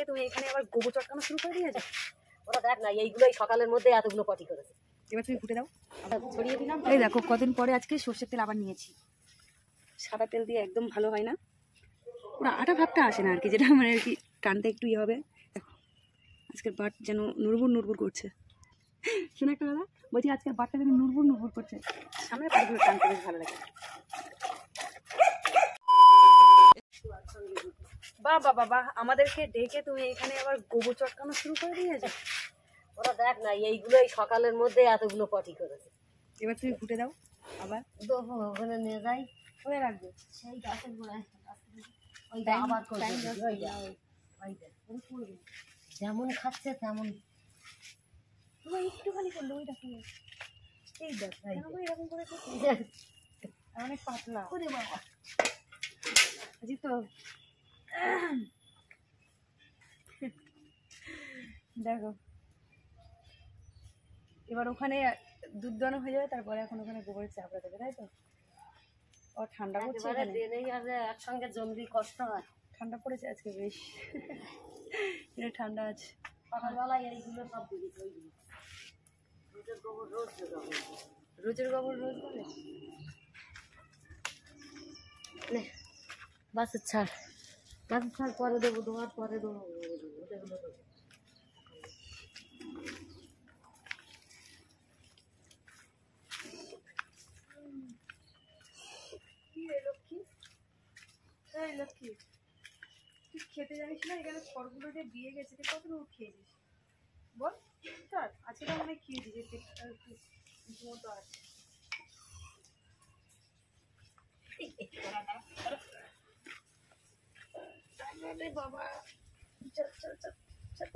তুমি এখানে আবার গোবর চটকানো শুরু করে দিয়েছো। ওরা দেখ না এইগুলোই সকালের মধ্যে এতগুলো পটি করেছে। এবার তুমি ঘুটে দাও, ছড়িয়ে দিলাম। এই দেখো কদিন পরে আজকে সর্ষের তেল আবার নিয়েছি। সাদা তেল দিয়ে একদম ভালো হয় না, পুরো আটা ভাবটা আসে না আর কি, যেটা মানে আর কি টানতে একটু ইয়ে হবে। দেখো আজকের বাট যেন নুরবুর নুরবুর করছে। শোনো একটা দাদা, বলছি আজকের বাটটা যেন নুরবুর নুরবুর করছে। সামনের পাটিগুলো টানতে বেশ ভালো লাগে। বাবা বাবা, আমাদেরকে ডেকে তুমি এখানে আবার গোবর চটকানো শুরু করে দিয়েছো। ওরা দেখ না এইগুলোই সকালের মধ্যে এতগুলো পটি করেছে। এবার তুমি ঘুটে দাও, আবার ওখানে নিয়ে যাই, ওখানে রাখবে সেই গাছের গোড়ায়। আবার যেমন খাচ্ছে তেমন একটুখানি করলো। ওই দেখো এই দেখ এরকম করে অনেক পাতলা তো। দেখো এবার ওখানে দুধ দানো হয়ে যাবে, তারপরে এখন ওখানে গোবরের চাপড়া দেবে, তাই তো? ও ঠান্ডা পড়ছে, একসঙ্গে জলদি কষ্ট হয়। ঠান্ডা পড়েছে আজকে বেশ, এটা ঠান্ডা আছে। সকালবেলায় এইগুলো সব রোজের গোবর রোজ বলে বাসের ছাড় পরে দেবো, তোমার পরে দেবো। লক্ষ্মী তুই খেতে জানিস না, এখানে ফলগুলো যে দিয়ে গেছে, তুই কতটুকু খেয়েছিস বল? আজকে তো অনেক খেয়েছিস, একটু মতো আছে। বাবা চল চল চল চল।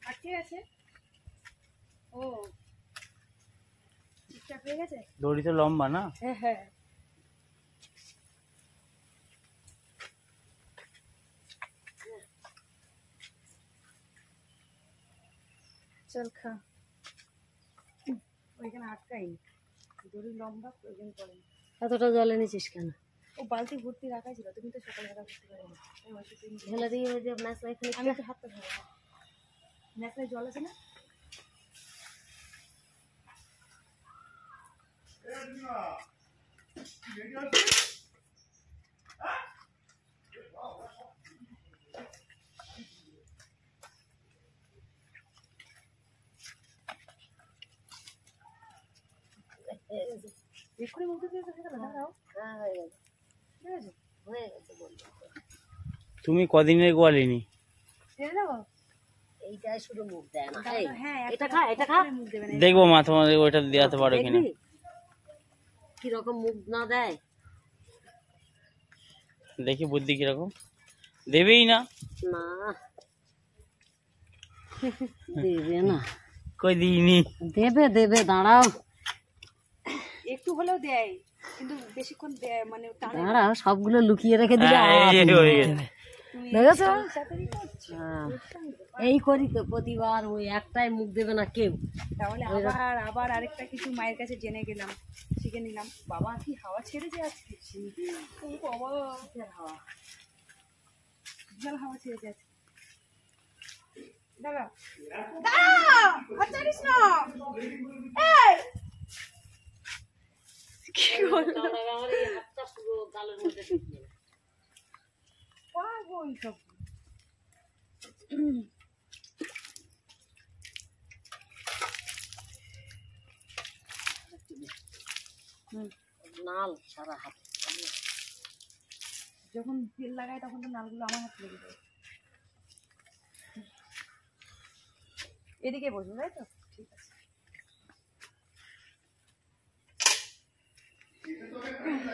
আটকে গেছে, ও ঠিকঠাক হয়ে গেছে। দড়ি তো লম্বা না? হ্যাঁ হ্যাঁ, চল খা। ওইখানে আটকাইনি, দড়ি লম্বা প্রয়োজন পড়ে। এতটা জলে নিয়েছিস কেন? ও বালতি ভর্তি রাখা ছিল, তুমি তো সকালবেলা ভর্তি করে ঢেলে দিয়ে ওই যে ম্যাচলা এখানে। আমি তো হাতটা ধরো, ম্যাচলায় জল আছে না? এক্ষুনি মুখে দিয়ে দাঁড়াও। হ্যাঁ হয়ে গেছে, হয়ে গেছে বলবো। তুমি কদিনের গোয়ালিনি? এইটাই শুধু মুখ দেয় না। হ্যাঁ এটা খা, এটা খা, দেখবো মা তোমাদের ওইটা দেওয়াতে পারো কিনা। কিরকম মুখ না দেয় দেখি বুদ্ধি কিরকম। দেবেই না? না দেবে না, কই দিইনি। দেবে দেবে, দাঁড়াও একটু হলেও দেয়, কিন্তু বেশিক্ষণ দেয় মানে দাঁড়াও, সবগুলো লুকিয়ে রেখে দিলে দেখেছো। এই করি তো প্রতিবার, ওই একটাই মুখ দেবে না কেউ। তাহলে আবার আরেকটা কিছু মায়ের কাছে জেনে গেলাম, শিখে নিলাম। বাবা কি হাওয়া ছেড়েছে আজকে, বাবা হাওয়া, বিশাল হাওয়া ছেড়েছে আজকে। দাঁড়া জানিস না কি বললো, নাল সারা হাত। যখন তেল লাগাই তখন তো নালগুলো আমার হাতে লেগে যায়। এদিকে বসবো, তাই তো? ঠিক আছে।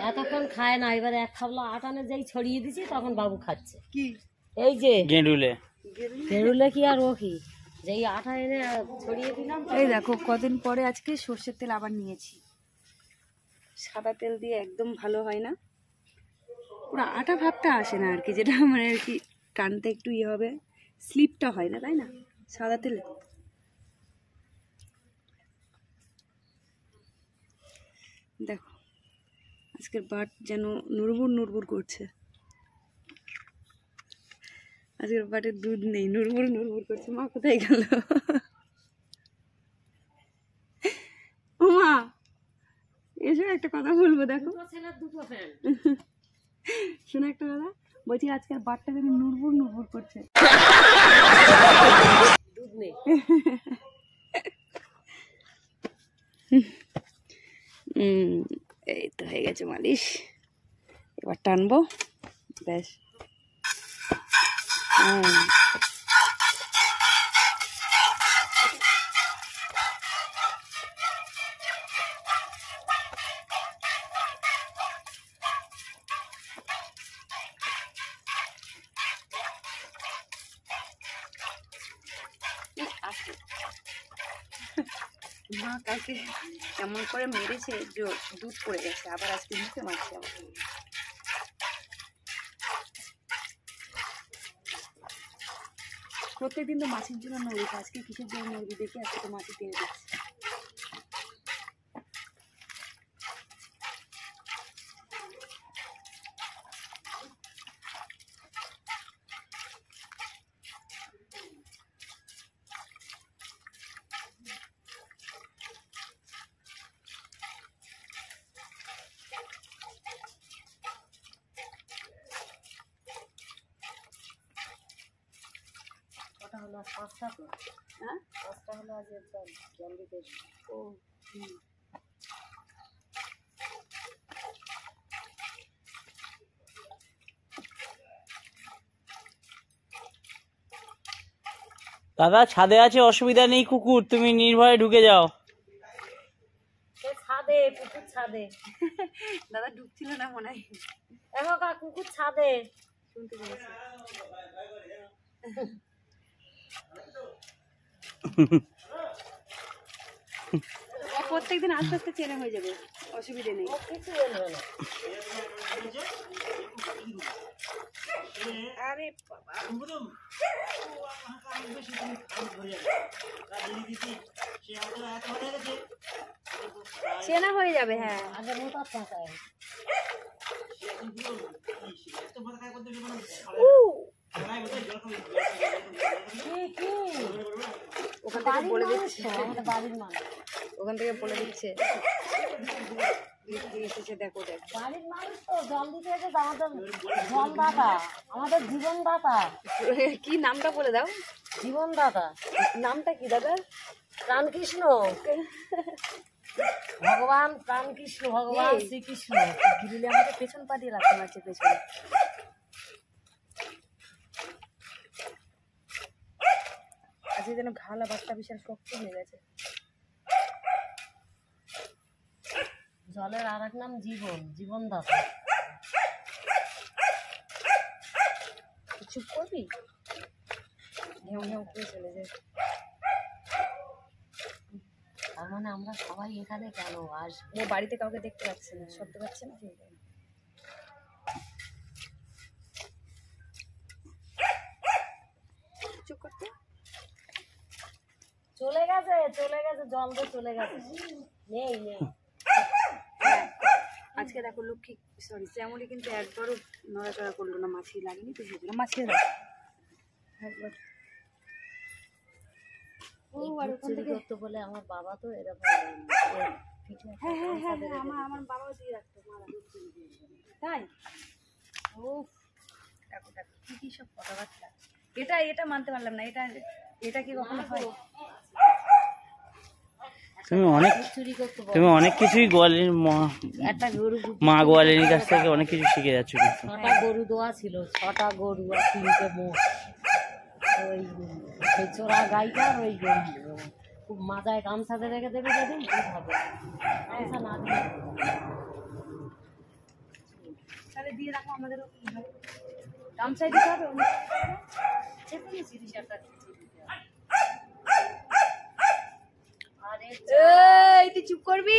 এতক্ষণ খায় না, এবারে এক খাবলা আটানে যেই ছড়িয়ে দিছি তখন বাবু খাচ্ছে। কি? এই যে গেঁড়ুলে কি আর ও কি, যেই আটা এনে ছড়িয়ে দিলাম। এই দেখো কদিন পরে আজকে সর্ষের তেল আবার নিয়েছি। সাদা তেল দিয়ে একদম ভালো হয় না, পুরো আটা ভাবটা আসে না আর কি, যেটা মানে আর কি টানতে একটু ইয়ে হবে, স্লিপটা হয় না, তাই না সাদা তেলে। দেখো আজকের বাট যেন নুরবুর নুরবুর করছে। আজকের বাটের দুধ নেই, নুরবুর নুরবুর করছে। মা কোথায় গেল? ও মা এসো, একটা কথা বলবো। দেখো শোনো একটা কথা বলছি, আজকের বাটটা যেন নুরবুর নুরবুর করছে। দুধ নেই। এই তো হয়ে গেছে মালিশ, এবার টানবো ব্যাস। মা কালকে কেমন করে মেরেছে, দুধ পড়ে গেছে, আবার আজকে মুখে মারছে। আবার প্রত্যেকদিন তো মাছের জন্য নড়ি, আজকে কিসের জন্য নড়ি দেখি, আজকে তো মাছি টেনে দিচ্ছে। কটা হলো? 5টা তো। হ্যাঁ 5টা হলো। আজ জল দিতে। ও দাদা ছাদে আছে, অসুবিধা নেই, কুকুর তুমি নির্ভয়ে ঢুকে যাও। ছাদে, কুকুর ছাদে। দাদা ঢুকছিল না মনে হয়। দেখো কা কুকুর ছাদে। শুনতে পেয়েছি। প্রত্যেকদিন আস্তে আস্তে চেনা হয়ে যাবে, অসুবিধা নেই। কিছু বলবে না। আরে বাবা চেনা হয়ে যাবে। হ্যাঁ আগে মোটা থাকায়। ওখান থেকে বলে দিচ্ছে, আমাদের বাড়ির মানুষ। ওখান থেকে বলে দিচ্ছে এসেছে, দেখো দেখ। বাড়ির মানুষ তো জল দিতে এসে আমাদের জলদাতা, আমাদের জীবনদাতা। কি নামটা বলে দাও? জীবনদাতা। নামটা কি দাদা? প্রাণকৃষ্ণ। ভগবান প্রাণকৃষ্ণ, ভগবান শ্রীকৃষ্ণ। গিরিলে আমাকে পেছন পা দিয়ে রাখতে মারছে পেছনে। আজকে যেন ঘালা বাচ্চা বিশাল শক্ত হয়ে গেছে। জলের আর এক নাম জীবন, জীবনদাতা। চুপ করবি? ঘেউ ঘেউ করে চলে যায়। তার মানে আমরা সবাই এখানে কেন আসবো? ও বাড়িতে কাউকে দেখতে পাচ্ছে না, শব্দ পাচ্ছে না। চুপ করতে। চলে গেছে, চলে গেছে, জল দিয়ে চলে গেছে। নেই নেই। আজকে দেখো লক্ষ্মী সরি শ্যামলি কিন্তু একবারও নড়াচড়া করলো না, মাছি লাগেনি তো সেজন্য। মাছি একবার চুরি করতে বলে আমার বাবা তো এরকম। আমার বাবাও দিয়ে রাখতো। তাই ও দেখো দেখো কি কি সব কথাবার্তা। এটা মানতে পারলাম না। এটা কি কখনো হয়? তুমি অনেক কিছুই গোয়ালিনীর একটা গরু, মা গোয়ালিনীর কাছ থেকে অনেক কিছু শিখে যাচ্ছ। 6টা গরু দোয়া ছিল, 6টা গরু আর 3টে মোষ। ওই চোরা গাইটার ওই খুব মাজায় গামছাতে রেখে দেবে, যেদিন দুধ হবে। গামছা না দিলে তাহলে দিয়ে রাখো, আমাদেরও গামছায় দিতে হবে। তুই চুপ করবি?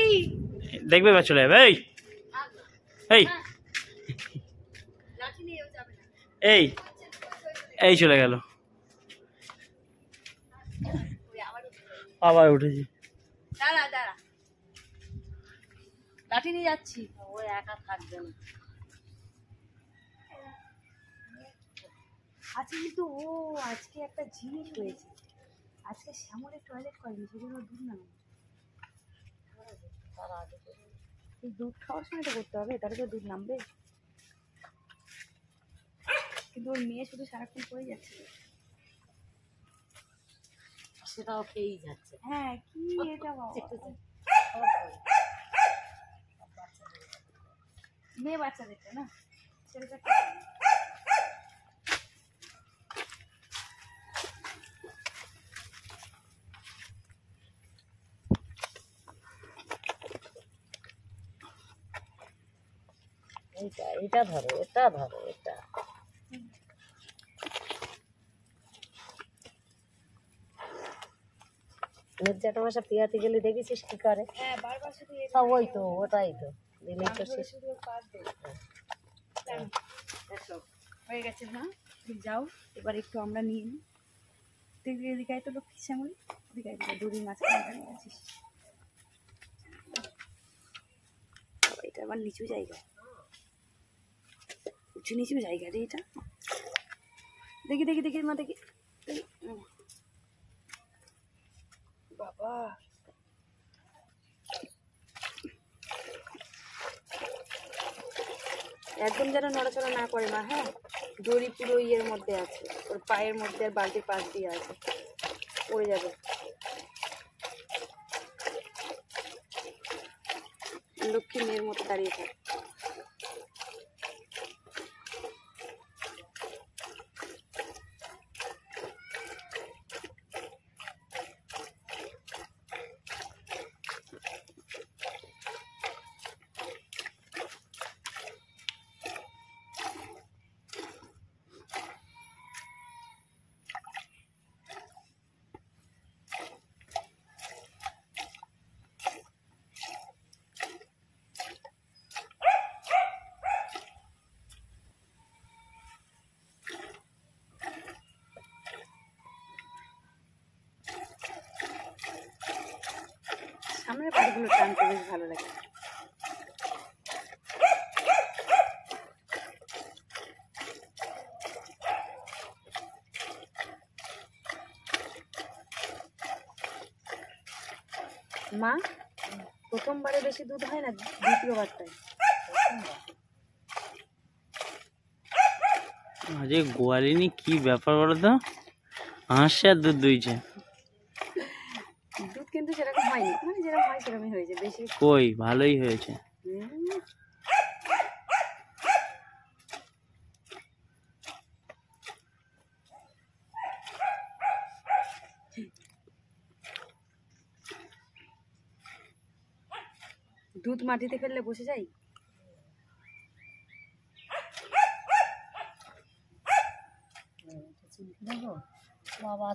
দেখবে বা চলে যাবে। এই এই এই চলে গেল, আবার উঠেছি। দাঁড়া দাঁড়া লাঠি নিয়ে যাচ্ছি। ও একা থাকবে না। আচ্ছা কিন্তু ও আজকে একটা জিনিস হয়েছে, আজকে শ্যামলের টয়লেট করেনি, সেজন্য দুধ নামে। এই দুধ খাওয়ার সময় তো করতে হবে, তাহলে তো দুধ নামবে। কিন্তু ওর মেয়ে শুধু সারাক্ষণ পড়ে যাচ্ছে। সেটাও খেয়েই যাচ্ছে। হ্যাঁ কি এটা বাবা, মেয়ে বাচ্চাদেরটা না, ছেলেটা এটা ধরো, এটা ধরো, এটা মির্জাটা বাসা পিয়াতে গেলে দেখেছিস কি করে? হ্যাঁ বারবার শুধু ওই তো ওটাই তো দিলেই তো শেষ। শুধু পাত দেয়। হয়ে গেছে মা, তুমি যাও এবার একটু আমরা নিয়ে নিই। তুই এদিকে তো লক্ষ্মী শ্যামল, এদিকে দুদিন মাঝখানে আছিস। এটা আবার নিচু জায়গা, উঁচু নিচু জায়গা রে এটা। দেখি দেখি দেখি মা দেখি, বাবা একদম যেন নড়াচড়া না করে মা। হ্যাঁ দড়ি পুরো ইয়ের মধ্যে আছে, ওর পায়ের মধ্যে আর বালতির পাশ দিয়ে আছে, পড়ে যাবে। লক্ষ্মী মেয়ের মতো দাঁড়িয়ে থাকে। সামনের বাড়িগুলো টানতে বেশ ভালো লাগে। মা প্রথমবারে বেশি দুধ হয় না, দ্বিতীয়বারটায়। আজকে গোয়ালিনী কি ব্যাপার বলো তো, হাঁসছে আর দুধ দুইছে। দুধ কিন্তু সেরকম হয়নি, মানে যেরকম হয় সেরকমই হয়েছে, বেশি কই ভালোই হয়েছে। দুধ মাটিতে ফেললে বসে যাই। বাবা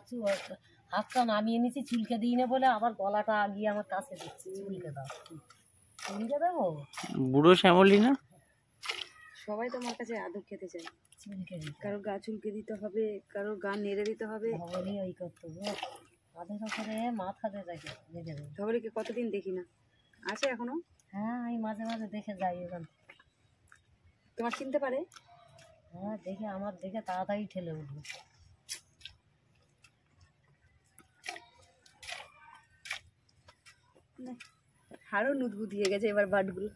হাতটা নামিয়ে নিচ্ছি, চুলকে দিই না বলে আবার গলাটা গিয়ে আমার কাছে দিচ্ছি। চুলকে দাও, চুলকে দেবো। বুড়ো শ্যামলি না, সবাই তোমার কাছে আদর খেতে চায়। চুলকে দিতে কারো গা চুলকে দিতে হবে, কারো গা নেড়ে দিতে হবে। ধবলি ওই করতে কাঁধের ওপরে মাথাতে রেখে রেখে দেবো। ধবলিকে কতদিন দেখি না, আছে এখনো? হ্যাঁ আমি মাঝে মাঝে দেখে যাই ওখান থেকে। তোমার চিনতে পারে? হ্যাঁ দেখে, আমার দেখে তাড়াতাড়ি ঠেলে উঠবে। আরো নুদবু দিয়ে গেছে এবার বাটগুলো,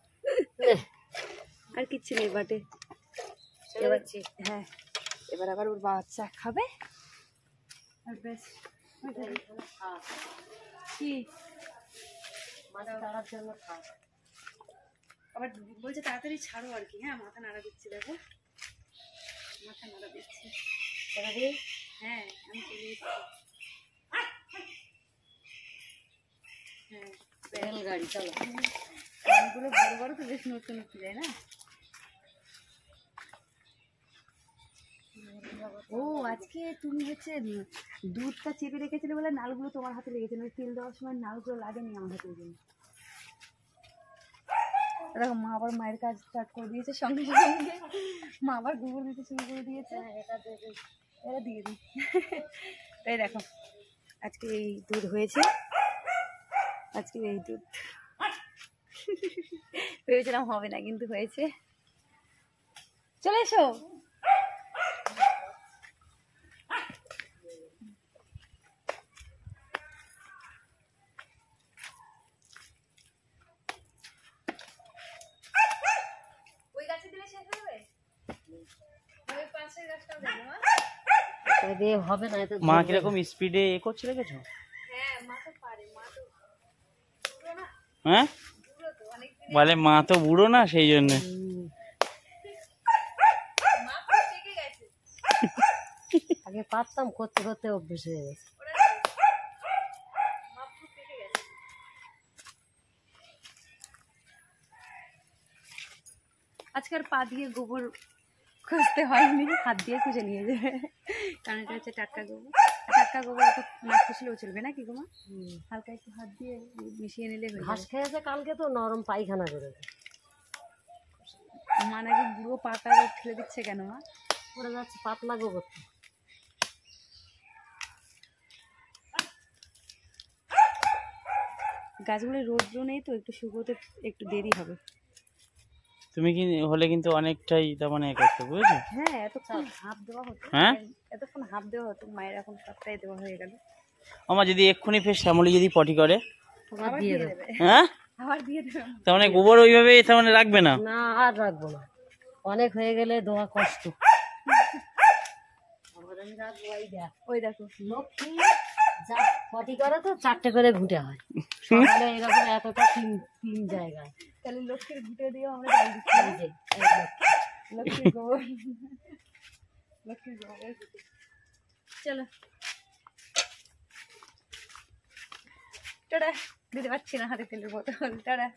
আর কিচ্ছু নেই বাটে এবার। হ্যাঁ এবার আবার ওর বাচ্চা খাবে আর বেশ। কি মাছ তাড়ার জন্য খাও। আবার বলছে তাড়াতাড়ি ছাড়ো আর কি। হ্যাঁ মাথা নাড়া দিচ্ছি, দেখো মাথা নাড়া দিচ্ছি। হ্যাঁ আমি চলে এসেছি। হ্যাঁ রেলগাড়ি চলো। কানগুলো বড় বড় তো বেশ নতুন উঠতে যায় না। ও আজকে তুমি হচ্ছে দুধটা চেপে রেখেছিলে বলে নালগুলো তোমার হাতে লেগেছে, মানে তেল দেওয়ার সময় নালগুলো লাগেনি আমার হাতে। দেখো মা আবার মায়ের কাজ স্টার্ট করে দিয়েছে, সঙ্গে সঙ্গে মা আবার গোবর দিতে শুরু করে দিয়েছে। এটা দিয়ে দিই। তাই দেখো আজকে এই দুধ হয়েছে, আজকে এই দুধ ভেবেছিলাম হবে না, কিন্তু হয়েছে। চলে এসো। ওই গাছে দিলে শেষ হবে? ওই পাশের গাছটাও দেবো। ওই দিয়ে হবে না, এত মা কিরকম স্পিডে এ করছে দেখেছো? হ্যাঁ, মা তো পারে, মা তো বুড়ো না, হ্যাঁ বুড়ো তো অনেক। বলে মা তো বুড়ো না, সেই জন্য। মা পুরো শিখে গেছে। আগে পারতাম, করতে করতে অভ্যেস হয়ে গেছে। মা পুরো শিখে গেছে। আজকে আর পা দিয়ে গোবর খুঁজতে হয়নি, হাত দিয়ে খুঁজে নিয়ে যাবে, কারণ এটা হচ্ছে টাটকা গোবর। টাটকা গোবর একটু না খুঁজলেও চলবে না কি গো মা? হালকা একটু হাত দিয়ে মিশিয়ে নিলে হয়ে ঘাস যাবে। খেয়েছে কালকে, তো নরম পায়খানা করে মা নাকি বুড়ো পাতা ফেলে দিচ্ছে কেন মা? পড়ে যাচ্ছে পাতলা গোবর। গাছগুলো রৌদ্র নেই তো, একটু শুকোতে একটু দেরি হবে। তুমি কি হলে কিন্তু অনেকটাই তার মানে করতে, বুঝেছো? হ্যাঁ, এতক্ষণ হাফ দেওয়া হতো। হ্যাঁ? এতক্ষণ হাফ দেওয়া হতো, মায়ের এখন সবটাই দেওয়া হয়ে গেল। আমার যদি এক্ষুনি ফের শ্যামলি যদি পটি করে, তোমার দিয়ে দেবো। হ্যাঁ আবার দিয়ে দেবে। তার মানে গোবর ওইভাবে তার মানে রাখবে না? না, আর রাখবো না, অনেক হয়ে গেলে দেওয়া কষ্ট। ওই দেখো লক্ষ্মী যা পটি করে তো 4টে করে ঘুঁটে হয় সকালে, এরকম এতটা তিন জায়গায়। তাহলে লক্ষ্মীর ঘুটে দিয়েও আমরা ডাল দিচ্ছি। এই যে, এই লক্ষ্মী। লক্ষ্মীর গোবর, লক্ষ্মীর গোবর। চলো টাটা, দিতে পারছি না হাতে তেলের বোতল। টাটা।